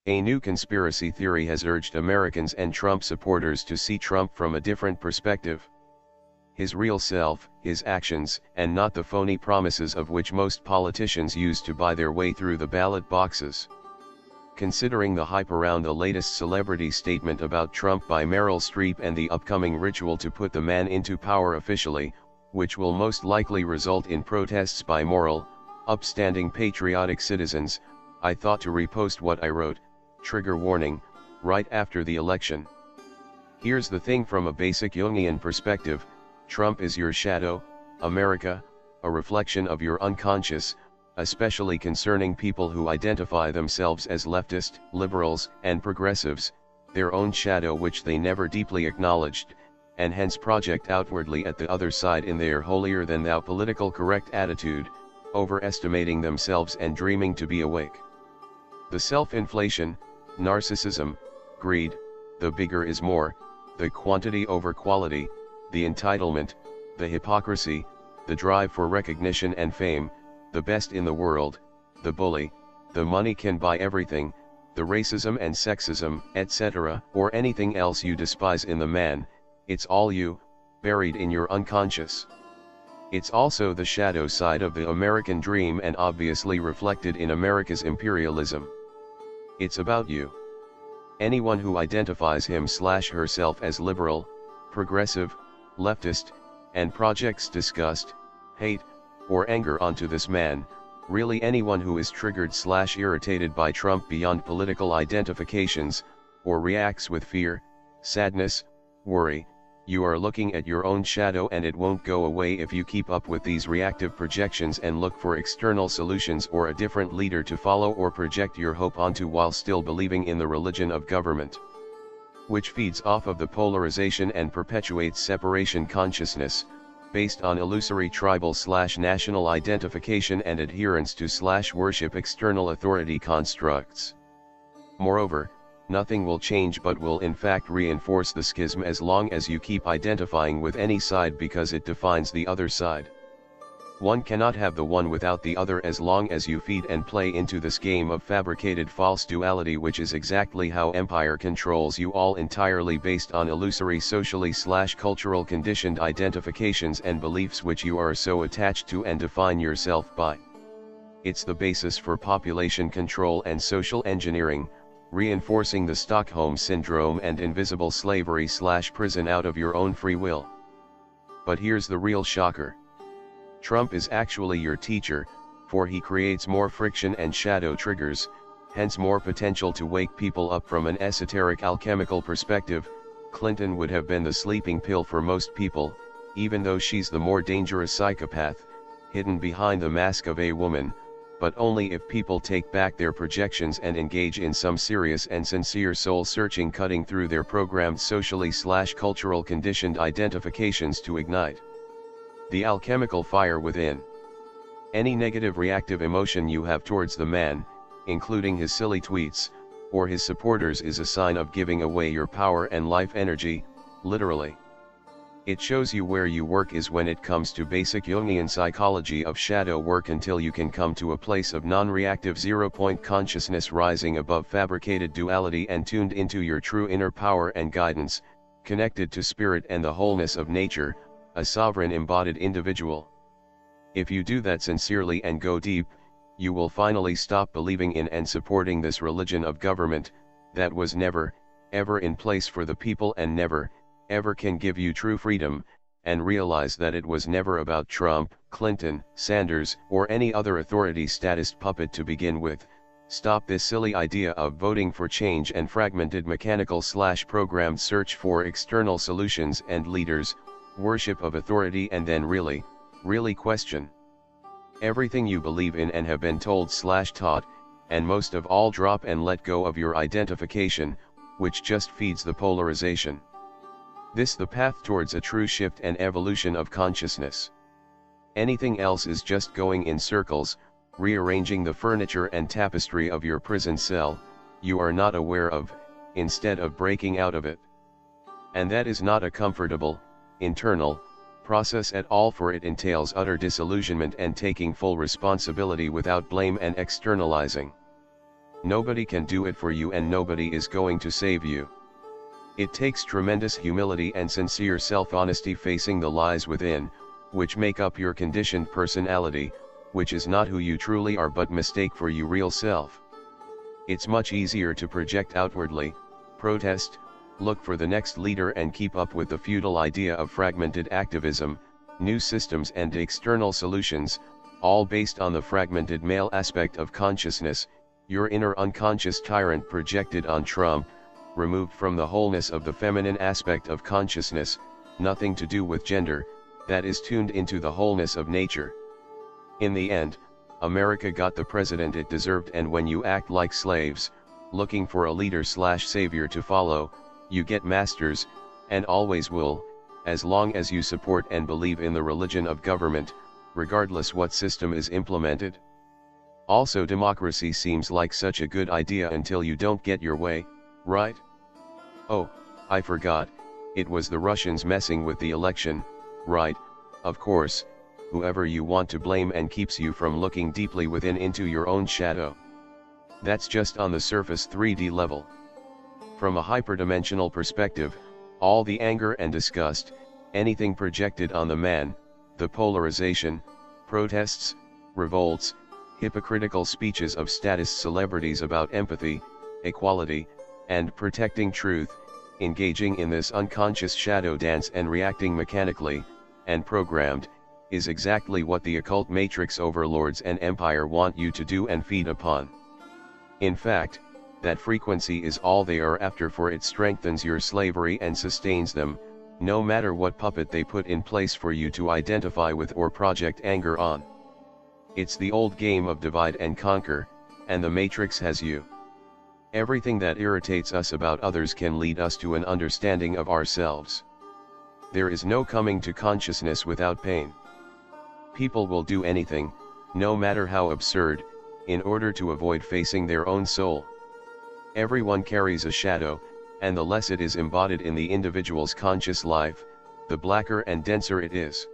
A new conspiracy theory has urged Americans and Trump supporters to see Trump from a different perspective. His real self, his actions, and not the phony promises of which most politicians use to buy their way through the ballot boxes. Considering the hype around the latest celebrity statement about Trump by Meryl Streep and the upcoming ritual to put the man into power officially, which will most likely result in protests by moral, upstanding patriotic citizens, I thought to repost what I wrote, trigger warning, right after the election. Here's the thing: from a basic Jungian perspective, Trump is your shadow, America, a reflection of your unconscious, especially concerning people who identify themselves as leftist, liberals, and progressives, their own shadow which they never deeply acknowledged, and hence project outwardly at the other side in their holier-than-thou political correct attitude, overestimating themselves and dreaming to be awake. The self-inflation, narcissism, greed, the bigger is more, the quantity over quality, the entitlement, the hypocrisy, the drive for recognition and fame, the best in the world, the bully, the money can buy everything, the racism and sexism, etc., or anything else you despise in the man, it's all you, buried in your unconscious. It's also the shadow side of the American dream and obviously reflected in America's imperialism. It's about you. Anyone who identifies him/herself as liberal, progressive, leftist, and projects disgust, hate, or anger onto this man, really anyone who is triggered/irritated by Trump beyond political identifications, or reacts with fear, sadness, worry, you are looking at your own shadow, and it won't go away if you keep up with these reactive projections and look for external solutions or a different leader to follow or project your hope onto while still believing in the religion of government, which feeds off of the polarization and perpetuates separation consciousness, based on illusory tribal/national identification and adherence to/worship external authority constructs. Moreover, nothing will change but will in fact reinforce the schism as long as you keep identifying with any side because it defines the other side. One cannot have the one without the other as long as you feed and play into this game of fabricated false duality, which is exactly how empire controls you all, entirely based on illusory socially/cultural conditioned identifications and beliefs which you are so attached to and define yourself by. It's the basis for population control and social engineering, reinforcing the Stockholm Syndrome and invisible slavery/prison out of your own free will. But here's the real shocker. Trump is actually your teacher, for he creates more friction and shadow triggers, hence more potential to wake people up from an esoteric alchemical perspective. Clinton would have been the sleeping pill for most people, even though she's the more dangerous psychopath, hidden behind the mask of a woman, but only if people take back their projections and engage in some serious and sincere soul-searching, cutting through their programmed socially/cultural conditioned identifications to ignite the alchemical fire within. Any negative reactive emotion you have towards the man, including his silly tweets, or his supporters, is a sign of giving away your power and life energy, literally. It shows you where your work is when it comes to basic Jungian psychology of shadow work, until you can come to a place of non-reactive zero-point consciousness rising above fabricated duality and tuned into your true inner power and guidance, connected to spirit and the wholeness of nature, a sovereign embodied individual. If you do that sincerely and go deep, you will finally stop believing in and supporting this religion of government, that was never, ever in place for the people and never, ever can give you true freedom, and realize that it was never about Trump, Clinton, Sanders, or any other authority statist puppet to begin with. Stop this silly idea of voting for change and fragmented mechanical/programmed search for external solutions and leaders, worship of authority, and then really question everything you believe in and have been told/taught, and most of all drop and let go of your identification, which just feeds the polarization. This the path towards a true shift and evolution of consciousness. Anything else is just going in circles, rearranging the furniture and tapestry of your prison cell, you are not aware of, instead of breaking out of it. And that is not a comfortable, internal, process at all, for it entails utter disillusionment and taking full responsibility without blame and externalizing. Nobody can do it for you and nobody is going to save you. It takes tremendous humility and sincere self-honesty facing the lies within, which make up your conditioned personality, which is not who you truly are but mistake for your real self. It's much easier to project outwardly, protest, look for the next leader and keep up with the futile idea of fragmented activism, new systems and external solutions, all based on the fragmented male aspect of consciousness, your inner unconscious tyrant projected on Trump, removed from the wholeness of the feminine aspect of consciousness, nothing to do with gender, that is tuned into the wholeness of nature. In the end, America got the president it deserved, and when you act like slaves, looking for a leader/savior to follow, you get masters, and always will, as long as you support and believe in the religion of government, regardless what system is implemented. Also, democracy seems like such a good idea until you don't get your way, right? Oh, I forgot, it was the Russians messing with the election, right? Of course, whoever you want to blame and keeps you from looking deeply within into your own shadow. That's just on the surface 3D level. From a hyperdimensional perspective, all the anger and disgust, anything projected on the man, the polarization, protests, revolts, hypocritical speeches of status celebrities about empathy, equality, and protecting truth, engaging in this unconscious shadow dance and reacting mechanically, and programmed, is exactly what the occult matrix overlords and empire want you to do and feed upon. In fact, that frequency is all they are after, for it strengthens your slavery and sustains them, no matter what puppet they put in place for you to identify with or project anger on. It's the old game of divide and conquer, and the matrix has you. Everything that irritates us about others can lead us to an understanding of ourselves. There is no coming to consciousness without pain. People will do anything, no matter how absurd, in order to avoid facing their own soul. Everyone carries a shadow, and the less it is embodied in the individual's conscious life, the blacker and denser it is.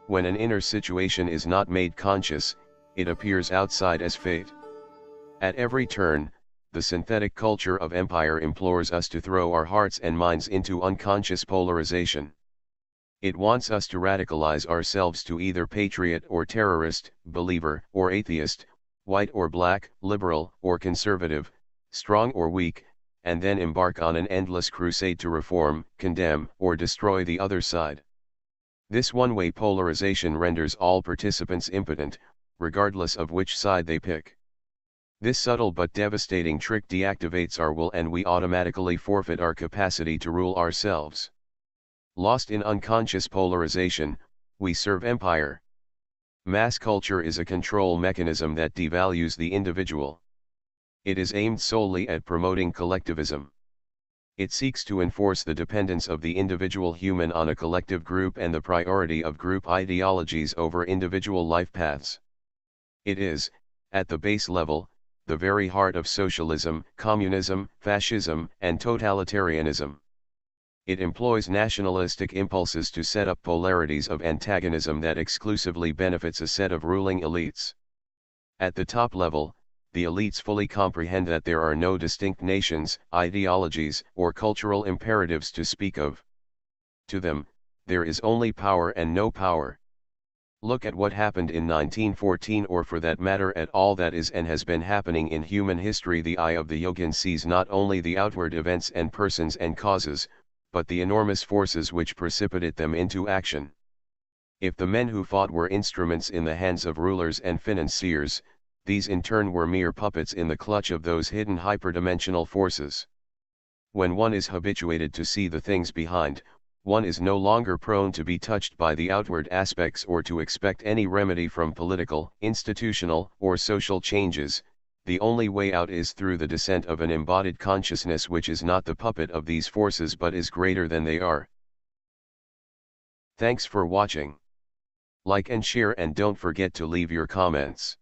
When an inner situation is not made conscious, it appears outside as fate. At every turn, the synthetic culture of empire implores us to throw our hearts and minds into unconscious polarization. It wants us to radicalize ourselves to either patriot or terrorist, believer or atheist, white or black, liberal or conservative, strong or weak, and then embark on an endless crusade to reform, condemn, or destroy the other side. This one-way polarization renders all participants impotent, regardless of which side they pick. This subtle but devastating trick deactivates our will, and we automatically forfeit our capacity to rule ourselves. Lost in unconscious polarization, we serve empire. Mass culture is a control mechanism that devalues the individual. It is aimed solely at promoting collectivism. It seeks to enforce the dependence of the individual human on a collective group and the priority of group ideologies over individual life paths. It is, at the base level, the very heart of socialism, communism, fascism, and totalitarianism. It employs nationalistic impulses to set up polarities of antagonism that exclusively benefits a set of ruling elites. At the top level, the elites fully comprehend that there are no distinct nations, ideologies, or cultural imperatives to speak of. To them, there is only power and no power. Look at what happened in 1914, or for that matter at all that is and has been happening in human history. The eye of the yogin sees not only the outward events and persons and causes, but the enormous forces which precipitate them into action. If the men who fought were instruments in the hands of rulers and financiers, these in turn were mere puppets in the clutch of those hidden hyperdimensional forces. When one is habituated to see the things behind, one is no longer prone to be touched by the outward aspects or to expect any remedy from political, institutional, or social changes. The only way out is through the descent of an embodied consciousness which is not the puppet of these forces but is greater than they are. Thanks for watching. Like and share, and don't forget to leave your comments.